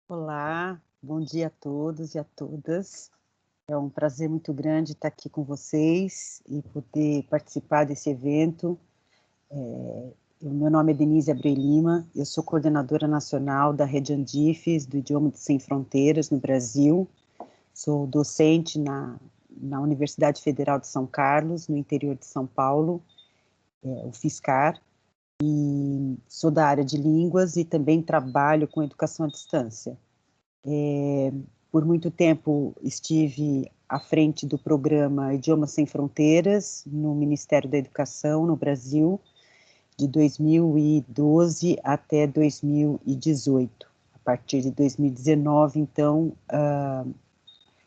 Olá, bom dia a todos e a todas. É um prazer muito grande estar aqui com vocês e poder participar desse evento. O meu nome é Denise Abreu Lima, eu sou coordenadora nacional da Rede Andifes, do Idioma Sem Fronteiras, no Brasil. Sou docente na Universidade Federal de São Carlos, no interior de São Paulo, o FISCAR, e sou da área de línguas e também trabalho com educação à distância. Por muito tempo estive à frente do programa Idiomas Sem Fronteiras, no Ministério da Educação, no Brasil, de 2012 até 2018. A partir de 2019, então,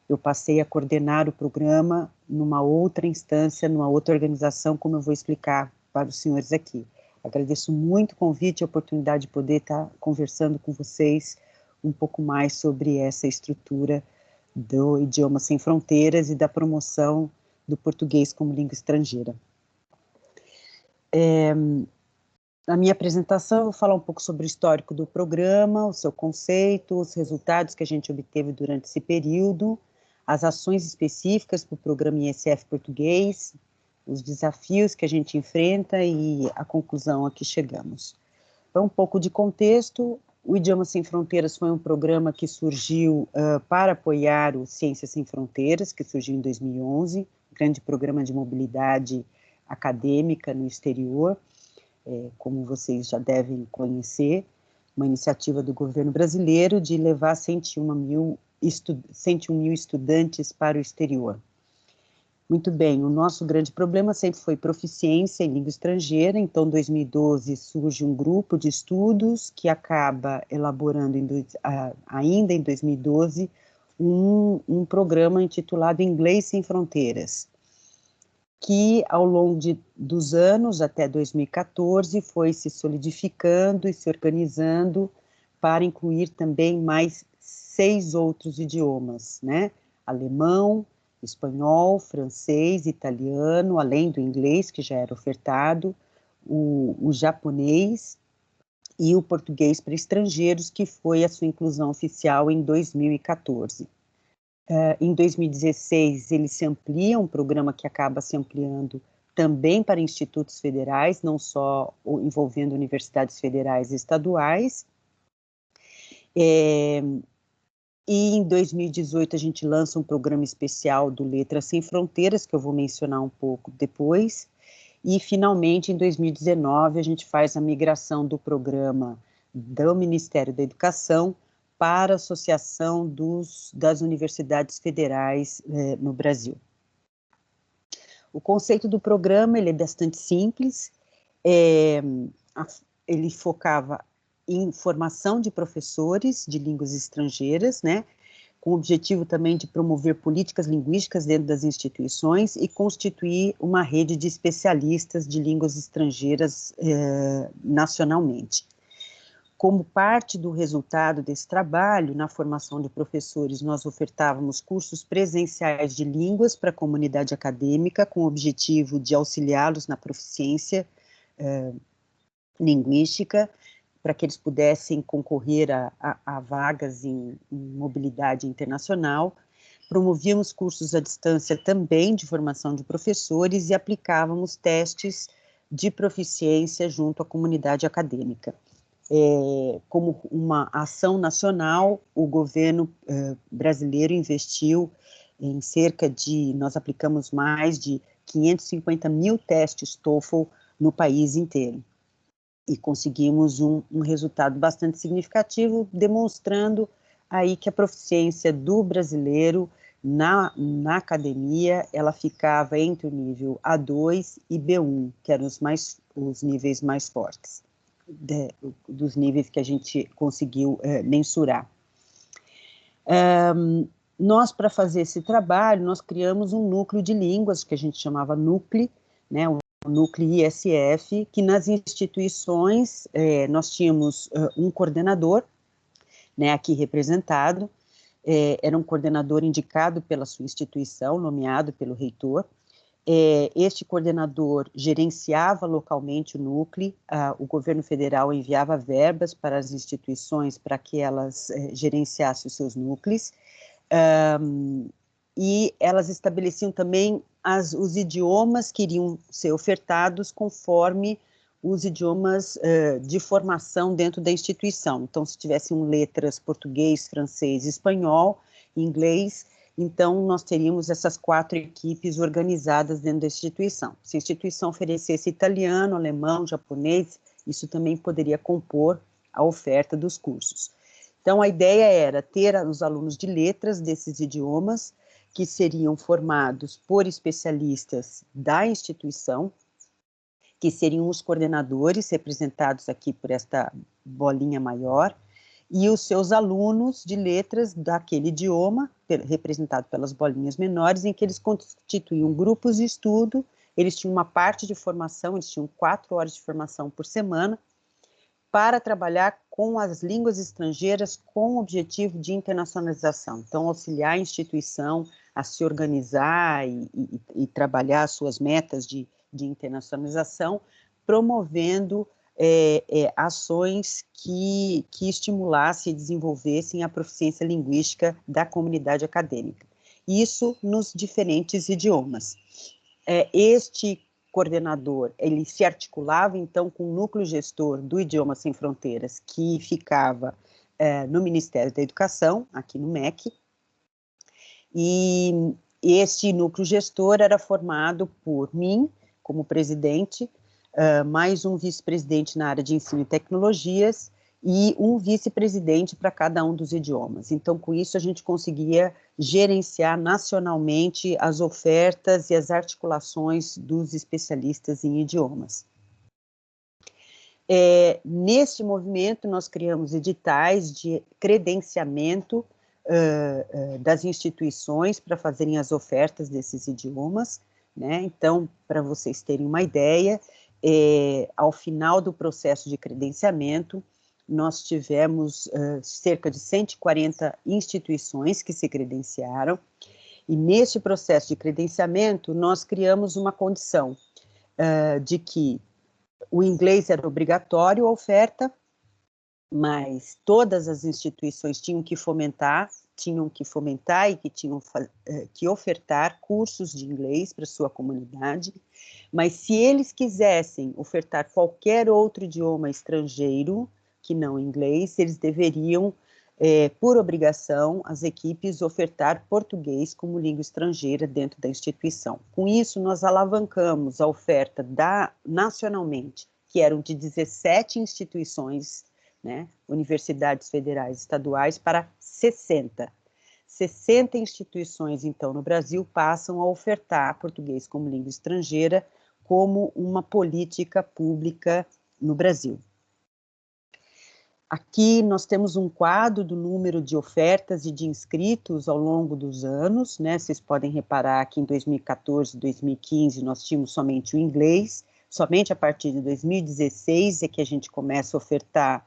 eu passei a coordenar o programa numa outra instância, numa outra organização, como eu vou explicar para os senhores aqui. Agradeço muito o convite e a oportunidade de poder estar conversando com vocês um pouco mais sobre essa estrutura do Idioma Sem Fronteiras e da promoção do português como língua estrangeira. Na minha apresentação, eu vou falar um pouco sobre o histórico do programa, o seu conceito, os resultados que a gente obteve durante esse período, as ações específicas para o programa ISF Português, os desafios que a gente enfrenta e a conclusão a que chegamos. Então, um pouco de contexto: o Idioma Sem Fronteiras foi um programa que surgiu para apoiar o Ciências Sem Fronteiras, que surgiu em 2011, um grande programa de mobilidade acadêmica no exterior, como vocês já devem conhecer, uma iniciativa do governo brasileiro de levar 101 mil estudantes para o exterior. Muito bem, o nosso grande problema sempre foi proficiência em língua estrangeira. Então, em 2012, surge um grupo de estudos que acaba elaborando, ainda em 2012, um programa intitulado Inglês Sem Fronteiras, que ao longo dos anos, até 2014, foi se solidificando e se organizando para incluir também mais 6 outros idiomas, né? Alemão, espanhol, francês, italiano, além do inglês, que já era ofertado, o japonês e o português para estrangeiros, que foi a sua inclusão oficial em 2014. Em 2016, ele se amplia, um programa que acaba se ampliando também para institutos federais, não só envolvendo universidades federais e estaduais. E em 2018 a gente lança um programa especial do Letras Sem Fronteiras, que eu vou mencionar um pouco depois, e finalmente em 2019 a gente faz a migração do programa do Ministério da Educação para a Associação das Universidades Federais no Brasil. O conceito do programa ele é bastante simples, ele focava em formação de professores de línguas estrangeiras, né, com o objetivo também de promover políticas linguísticas dentro das instituições e constituir uma rede de especialistas de línguas estrangeiras nacionalmente. Como parte do resultado desse trabalho, na formação de professores, nós ofertávamos cursos presenciais de línguas para a comunidade acadêmica, com o objetivo de auxiliá-los na proficiência linguística, para que eles pudessem concorrer a vagas em mobilidade internacional. Promovíamos cursos à distância também de formação de professores e aplicávamos testes de proficiência junto à comunidade acadêmica. Como uma ação nacional, o governo brasileiro investiu em nós aplicamos mais de 550 mil testes TOEFL no país inteiro. E conseguimos um resultado bastante significativo, demonstrando aí que a proficiência do brasileiro na academia, ela ficava entre o nível A2 e B1, que eram os níveis mais fortes, dos níveis que a gente conseguiu mensurar. Nós, para fazer esse trabalho, nós criamos um núcleo de línguas, que a gente chamava NUCLE, né, o Núcleo ISF, que nas instituições nós tínhamos um coordenador, né, aqui representado, era um coordenador indicado pela sua instituição, nomeado pelo reitor, Este coordenador gerenciava localmente o núcleo, o governo federal enviava verbas para as instituições para que elas gerenciassem os seus núcleos, e elas estabeleciam também os idiomas que iriam ser ofertados conforme os idiomas de formação dentro da instituição. Então, se tivessem letras português, francês, espanhol, inglês, então nós teríamos essas 4 equipes organizadas dentro da instituição. Se a instituição oferecesse italiano, alemão, japonês, isso também poderia compor a oferta dos cursos. Então, a ideia era ter os alunos de letras desses idiomas, que seriam formados por especialistas da instituição, que seriam os coordenadores, representados aqui por esta bolinha maior, e os seus alunos de letras daquele idioma, representado pelas bolinhas menores, em que eles constituíam grupos de estudo, eles tinham uma parte de formação, eles tinham 4 horas de formação por semana, para trabalhar com as línguas estrangeiras com o objetivo de internacionalização. Então, auxiliar a instituição a se organizar e trabalhar as suas metas de internacionalização, promovendo ações que estimulassem e desenvolvessem a proficiência linguística da comunidade acadêmica. Isso nos diferentes idiomas. Este coordenador, ele se articulava, então, com o núcleo gestor do Idiomas Sem Fronteiras, que ficava no Ministério da Educação, aqui no MEC, e este núcleo gestor era formado por mim, como presidente, mais um vice-presidente na área de ensino e tecnologias, e um vice-presidente para cada um dos idiomas. Então, com isso, a gente conseguia gerenciar nacionalmente as ofertas e as articulações dos especialistas em idiomas. Neste movimento, nós criamos editais de credenciamento das instituições para fazerem as ofertas desses idiomas, né? Então, para vocês terem uma ideia, ao final do processo de credenciamento, nós tivemos cerca de 140 instituições que se credenciaram, e neste processo de credenciamento, nós criamos uma condição de que o inglês era obrigatório a oferta, mas todas as instituições tinham que fomentar e que tinham que ofertar cursos de inglês para sua comunidade, mas se eles quisessem ofertar qualquer outro idioma estrangeiro, que não inglês, eles deveriam, por obrigação, as equipes ofertar português como língua estrangeira dentro da instituição. Com isso, nós alavancamos a oferta nacionalmente, que eram de 17 instituições, né, universidades federais estaduais, para 60. 60 instituições, então, no Brasil, passam a ofertar português como língua estrangeira como uma política pública no Brasil. Aqui nós temos um quadro do número de ofertas e de inscritos ao longo dos anos, né? Vocês podem reparar que em 2014 e 2015 nós tínhamos somente o inglês, somente a partir de 2016 é que a gente começa a ofertar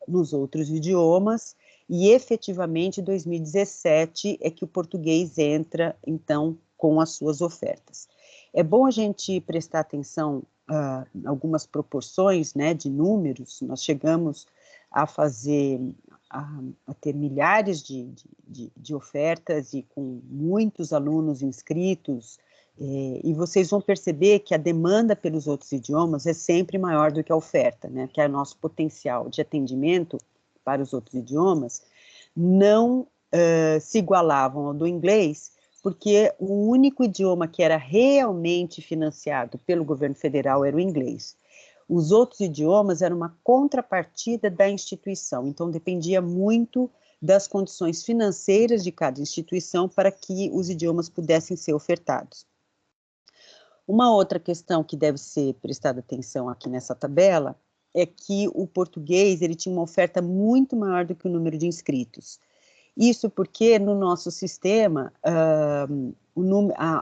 nos outros idiomas, e efetivamente em 2017 é que o português entra, então, com as suas ofertas. É bom a gente prestar atenção algumas proporções, né, de números. Nós chegamos a ter milhares de ofertas e com muitos alunos inscritos, e vocês vão perceber que a demanda pelos outros idiomas é sempre maior do que a oferta, né, que é o nosso potencial de atendimento para os outros idiomas não se igualavam ao do inglês, porque o único idioma que era realmente financiado pelo governo federal era o inglês. Os outros idiomas eram uma contrapartida da instituição, então dependia muito das condições financeiras de cada instituição para que os idiomas pudessem ser ofertados. Uma outra questão que deve ser prestada atenção aqui nessa tabela é que o português ele tinha uma oferta muito maior do que o número de inscritos. Isso porque no nosso sistema,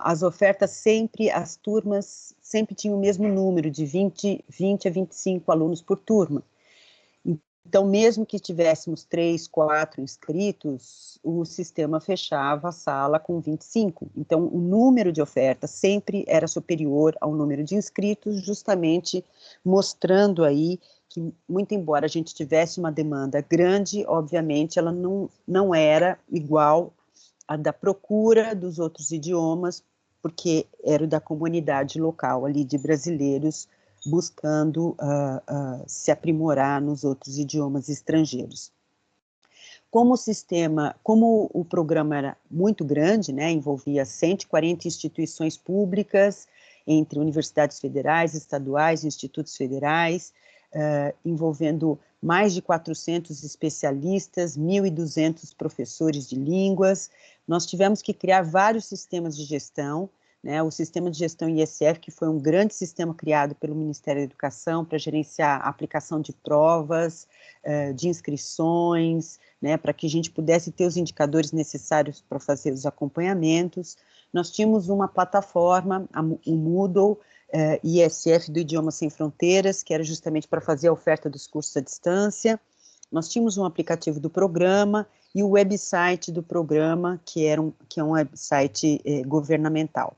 as ofertas sempre, as turmas sempre tinham o mesmo número, de 20 a 25 alunos por turma. Então, mesmo que tivéssemos 3, 4 inscritos, o sistema fechava a sala com 25. Então, o número de ofertas sempre era superior ao número de inscritos, justamente mostrando aí que, muito embora a gente tivesse uma demanda grande, obviamente ela não era igual à da procura dos outros idiomas, porque era o da comunidade local ali de brasileiros buscando se aprimorar nos outros idiomas estrangeiros. Como o programa era muito grande, né, envolvia 140 instituições públicas, entre universidades federais, estaduais, institutos federais, envolvendo mais de 400 especialistas, 1.200 professores de línguas, nós tivemos que criar vários sistemas de gestão, né, o sistema de gestão ISF, que foi um grande sistema criado pelo Ministério da Educação para gerenciar a aplicação de provas, de inscrições, né, para que a gente pudesse ter os indicadores necessários para fazer os acompanhamentos. Nós tínhamos uma plataforma, o Moodle, ISF do Idioma Sem Fronteiras, que era justamente para fazer a oferta dos cursos à distância. Nós tínhamos um aplicativo do programa e o website do programa, que é um website governamental.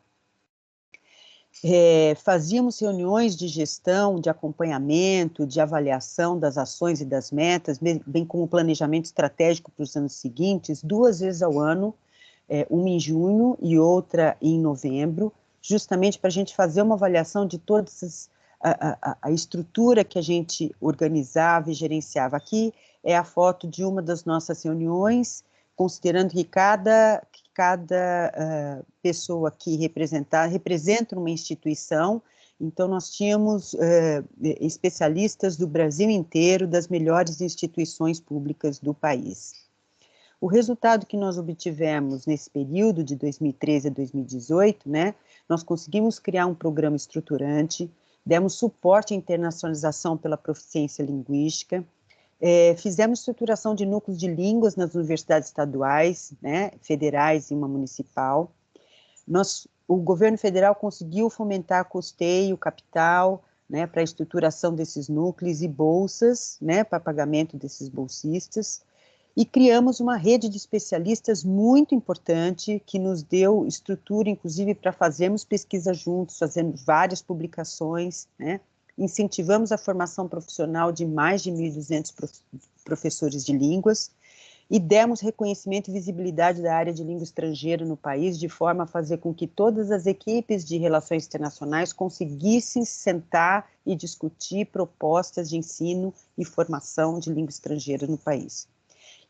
Fazíamos reuniões de gestão, de acompanhamento, de avaliação das ações e das metas, bem como planejamento estratégico para os anos seguintes, 2 vezes ao ano, uma em junho e outra em novembro, justamente para a gente fazer uma avaliação de todas a estrutura que a gente organizava e gerenciava. Aqui é a foto de uma das nossas reuniões, considerando que cada pessoa aqui representa uma instituição, então nós tínhamos especialistas do Brasil inteiro, das melhores instituições públicas do país. O resultado que nós obtivemos nesse período de 2013 a 2018, né, nós conseguimos criar um programa estruturante, demos suporte à internacionalização pela proficiência linguística, fizemos estruturação de núcleos de línguas nas universidades estaduais, né, federais e uma municipal. O governo federal conseguiu fomentar custeio, capital, né, para a estruturação desses núcleos e bolsas, né, para pagamento desses bolsistas, e criamos uma rede de especialistas muito importante, que nos deu estrutura, inclusive, para fazermos pesquisa juntos, fazendo várias publicações, né, incentivamos a formação profissional de mais de 1.200 professores de línguas e demos reconhecimento e visibilidade da área de língua estrangeira no país, de forma a fazer com que todas as equipes de relações internacionais conseguissem sentar e discutir propostas de ensino e formação de língua estrangeira no país.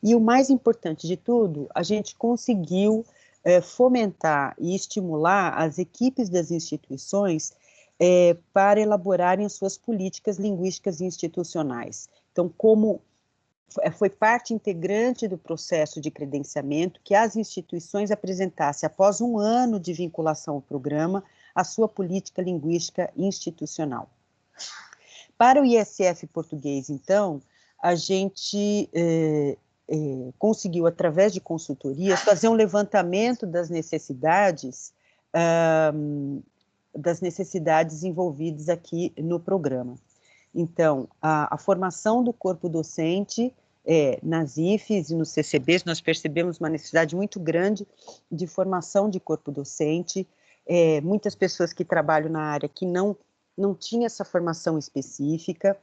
E o mais importante de tudo, a gente conseguiu fomentar e estimular as equipes das instituições para elaborarem as suas políticas linguísticas institucionais. Então, como foi parte integrante do processo de credenciamento que as instituições apresentassem, após 1 ano de vinculação ao programa, a sua política linguística institucional. Para o ISF português, então, a gente conseguiu, através de consultorias, fazer um levantamento das necessidades envolvidas aqui no programa. Então, a formação do corpo docente, nas IFES e nos CCBs, nós percebemos uma necessidade muito grande de formação de corpo docente, muitas pessoas que trabalham na área que não tinham essa formação específica,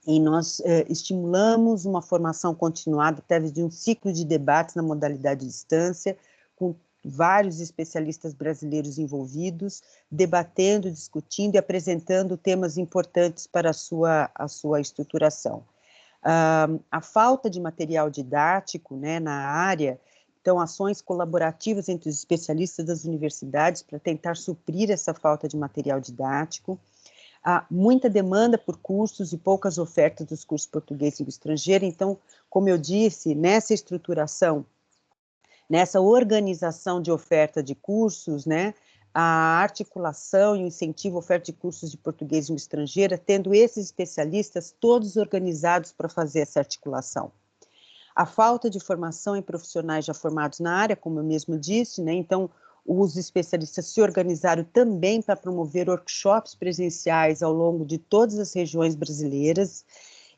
e nós estimulamos uma formação continuada através de um ciclo de debates na modalidade de distância, com vários especialistas brasileiros envolvidos, debatendo, discutindo e apresentando temas importantes para a sua estruturação. A falta de material didático, né, na área, então ações colaborativas entre os especialistas das universidades para tentar suprir essa falta de material didático. Há muita demanda por cursos e poucas ofertas dos cursos português e língua estrangeira, então, como eu disse, nessa estruturação, nessa organização de oferta de cursos, né, a articulação e o incentivo à oferta de cursos de português e língua estrangeira, tendo esses especialistas todos organizados para fazer essa articulação. A falta de formação em profissionais já formados na área, como eu mesmo disse, né, então, os especialistas se organizaram também para promover workshops presenciais ao longo de todas as regiões brasileiras,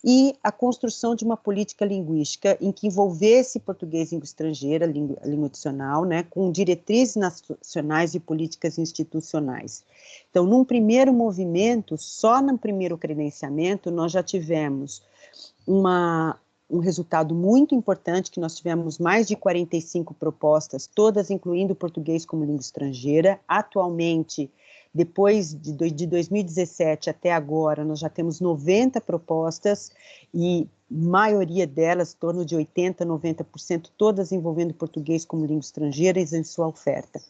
e a construção de uma política linguística em que envolvesse português língua estrangeira, língua adicional, né, com diretrizes nacionais e políticas institucionais. Então, num primeiro movimento, só no primeiro credenciamento, nós já tivemos um resultado muito importante, que nós tivemos mais de 45 propostas, todas incluindo o português como língua estrangeira. Atualmente, depois de 2017 até agora, nós já temos 90 propostas, e maioria delas, em torno de 80%, 90%, todas envolvendo português como língua estrangeira em sua oferta.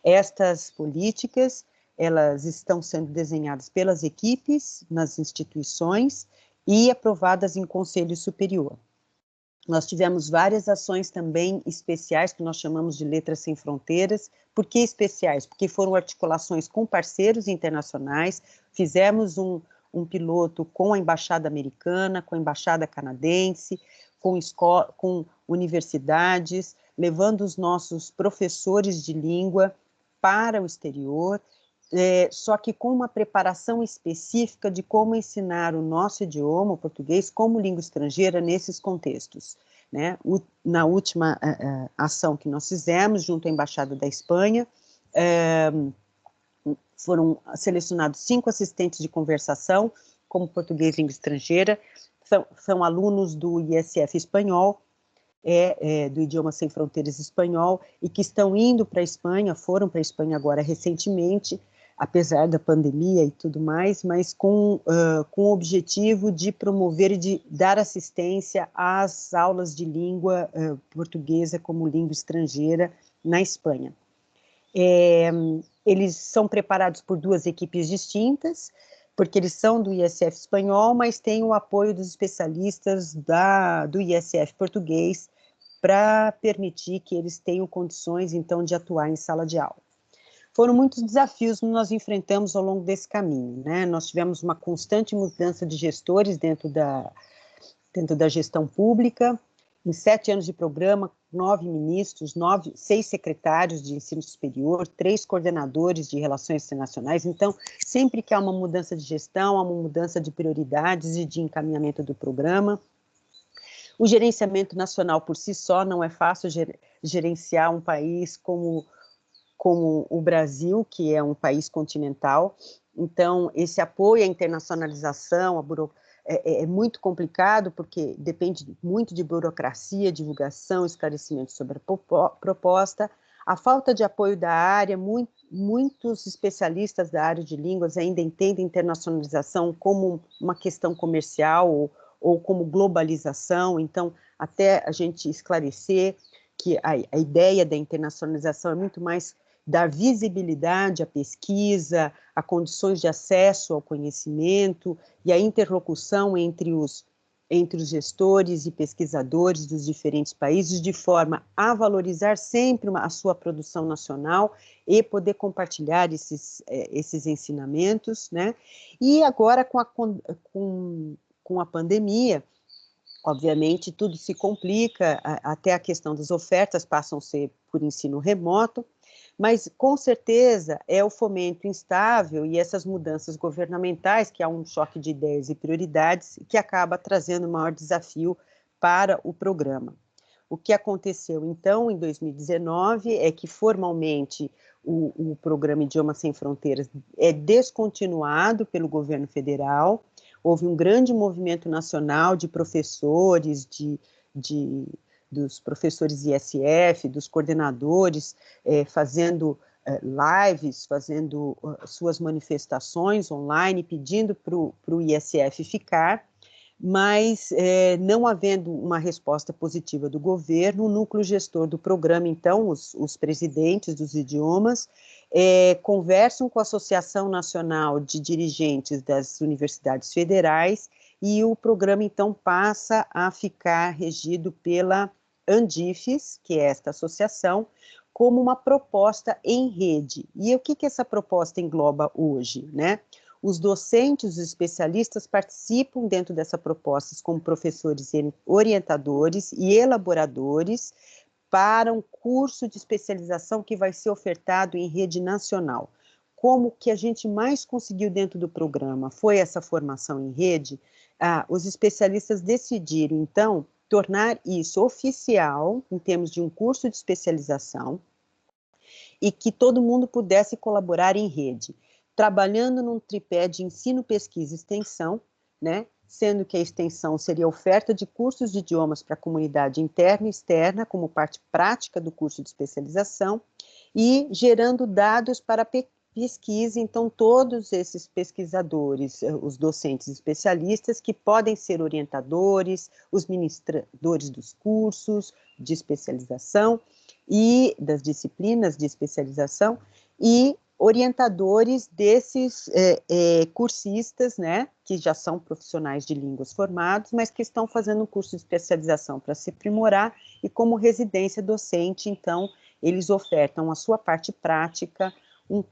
Estas políticas, elas estão sendo desenhadas pelas equipes nas instituições e aprovadas em conselho superior. Nós tivemos várias ações também especiais, que nós chamamos de Letras Sem Fronteiras. Por que especiais? Porque foram articulações com parceiros internacionais, fizemos um piloto com a Embaixada Americana, com a Embaixada Canadense, com universidades, levando os nossos professores de língua para o exterior, só que com uma preparação específica de como ensinar o nosso idioma, o português, como língua estrangeira nesses contextos, né? Na última ação que nós fizemos, junto à Embaixada da Espanha, foram selecionados 5 assistentes de conversação, como português língua estrangeira, são alunos do ISF espanhol, do Idioma Sem Fronteiras espanhol, e que estão indo para a Espanha, foram para a Espanha agora recentemente, apesar da pandemia e tudo mais, mas com o objetivo de promover e de dar assistência às aulas de língua portuguesa como língua estrangeira na Espanha. Eles são preparados por 2 equipes distintas, porque eles são do ISF espanhol, mas têm o apoio dos especialistas do ISF português para permitir que eles tenham condições, então, de atuar em sala de aula. Foram muitos desafios que nós enfrentamos ao longo desse caminho, né? Nós tivemos uma constante mudança de gestores dentro da gestão pública. Em 7 anos de programa, 9 ministros, 6 secretários de ensino superior, 3 coordenadores de relações internacionais. Então, sempre que há uma mudança de gestão, há uma mudança de prioridades e de encaminhamento do programa. O gerenciamento nacional por si só não é fácil gerenciar um país como o Brasil, que é um país continental. Então, esse apoio à internacionalização, é muito complicado, porque depende muito de burocracia, divulgação, esclarecimento sobre a proposta. A falta de apoio da área, muitos especialistas da área de línguas ainda entendem internacionalização como uma questão comercial ou como globalização. Então, até a gente esclarecer que a ideia da internacionalização é muito mais dar visibilidade à pesquisa, a condições de acesso ao conhecimento e a interlocução entre os gestores e pesquisadores dos diferentes países, de forma a valorizar sempre a sua produção nacional e poder compartilhar esses ensinamentos, né? E agora, com a pandemia, obviamente, tudo se complica, até a questão das ofertas passam a ser por ensino remoto, mas, com certeza, é o fomento instável e essas mudanças governamentais, que há um choque de ideias e prioridades, que acaba trazendo um maior desafio para o programa. O que aconteceu, então, em 2019, é que, formalmente, o programa Idioma Sem Fronteiras é descontinuado pelo governo federal. Houve um grande movimento nacional de professores, dos professores ISF, dos coordenadores, fazendo lives, fazendo suas manifestações online, pedindo para o ISF ficar, mas não havendo uma resposta positiva do governo, o núcleo gestor do programa, então, os presidentes dos idiomas, conversam com a Associação Nacional de Dirigentes das Universidades Federais, e o programa, então, passa a ficar regido pela Andifes, que é esta associação, como uma proposta em rede. E o que essa proposta engloba hoje, né? Os docentes, os especialistas participam dentro dessa proposta como professores orientadores e elaboradores para um curso de especialização que vai ser ofertado em rede nacional, como que a gente mais conseguiu dentro do programa foi essa formação em rede, os especialistas decidiram, então, tornar isso oficial, em termos de um curso de especialização, e que todo mundo pudesse colaborar em rede, trabalhando num tripé de ensino, pesquisa e extensão, né? Sendo que a extensão seria a oferta de cursos de idiomas para a comunidade interna e externa, como parte prática do curso de especialização, e gerando dados para pesquisa. Então, todos esses pesquisadores, os docentes especialistas, que podem ser orientadores, os ministradores dos cursos de especialização e das disciplinas de especialização, e orientadores desses cursistas, né, que já são profissionais de línguas formados, mas que estão fazendo um curso de especialização para se aprimorar, e como residência docente, então, eles ofertam a sua parte prática,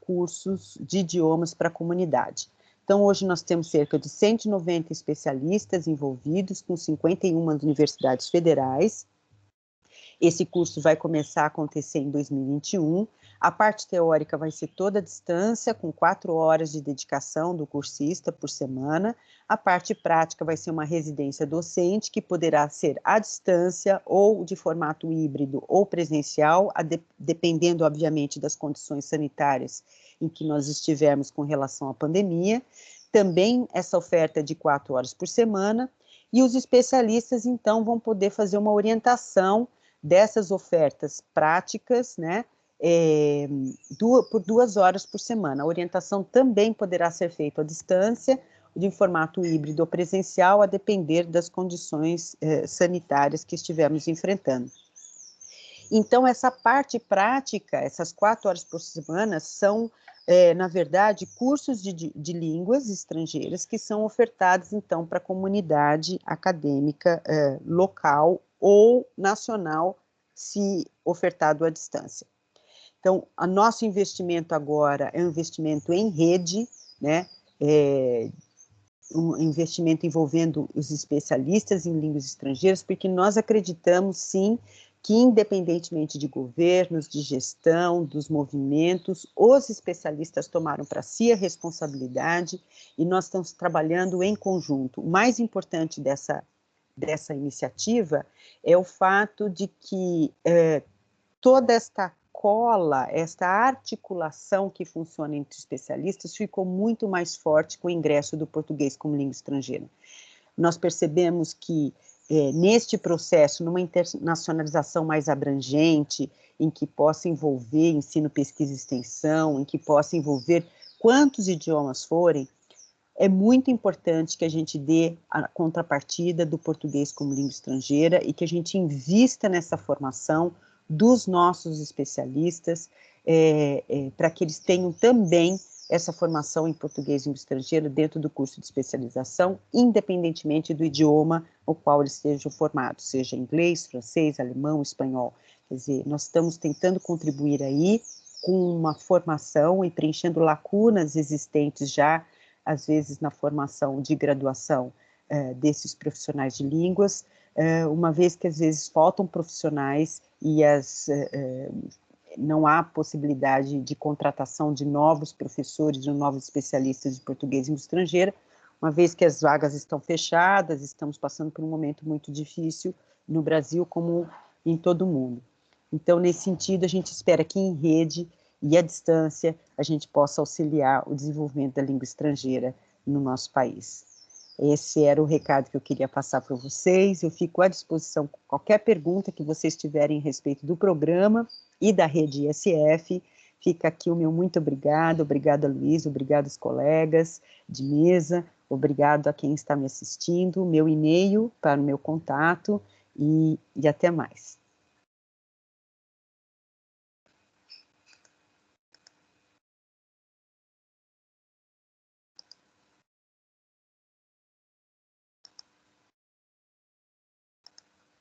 cursos de idiomas para a comunidade. Então, hoje nós temos cerca de 190 especialistas envolvidos, com 51 universidades federais. Esse curso vai começar a acontecer em 2021, a parte teórica vai ser toda à distância, com 4 horas de dedicação do cursista por semana, a parte prática vai ser uma residência docente, que poderá ser à distância, ou de formato híbrido, ou presencial, dependendo, obviamente, das condições sanitárias em que nós estivermos com relação à pandemia. Também essa oferta é de 4 horas por semana, e os especialistas, então, vão poder fazer uma orientação dessas ofertas práticas, né, por 2 horas por semana. A orientação também poderá ser feita à distância, de formato híbrido ou presencial, a depender das condições sanitárias que estivermos enfrentando. Então, essa parte prática, essas 4 horas por semana, são, na verdade, cursos de línguas estrangeiras que são ofertados, então, para a comunidade acadêmica local ou nacional, se ofertado à distância. Então, o nosso investimento agora é um investimento em rede, né, um investimento envolvendo os especialistas em línguas estrangeiras, porque nós acreditamos, sim, que independentemente de governos, de gestão, dos movimentos, os especialistas tomaram para si a responsabilidade, e nós estamos trabalhando em conjunto. O mais importante dessa iniciativa é o fato de que toda esta cola, esta articulação que funciona entre especialistas ficou muito mais forte com o ingresso do português como língua estrangeira. Nós percebemos que neste processo, numa internacionalização mais abrangente, em que possa envolver ensino, pesquisa e extensão, em que possa envolver quantos idiomas forem, é muito importante que a gente dê a contrapartida do português como língua estrangeira e que a gente invista nessa formação dos nossos especialistas, para que eles tenham também essa formação em português língua estrangeira dentro do curso de especialização, independentemente do idioma ao qual eles estejam formados, seja inglês, francês, alemão, espanhol. Quer dizer, nós estamos tentando contribuir aí com uma formação e preenchendo lacunas existentes já, às vezes na formação de graduação desses profissionais de línguas, uma vez que às vezes faltam profissionais e não há possibilidade de contratação de novos professores, de novos especialistas de português em língua estrangeira, uma vez que as vagas estão fechadas, estamos passando por um momento muito difícil no Brasil, como em todo o mundo. Então, nesse sentido, a gente espera que em rede e à distância a gente possa auxiliar o desenvolvimento da língua estrangeira no nosso país. Esse era o recado que eu queria passar para vocês. Eu fico à disposição com qualquer pergunta que vocês tiverem a respeito do programa e da rede ISF. Fica aqui o meu muito obrigado. Obrigada, Luiz. Obrigado aos colegas de mesa. Obrigado a quem está me assistindo. Meu e-mail para o meu contato e até mais.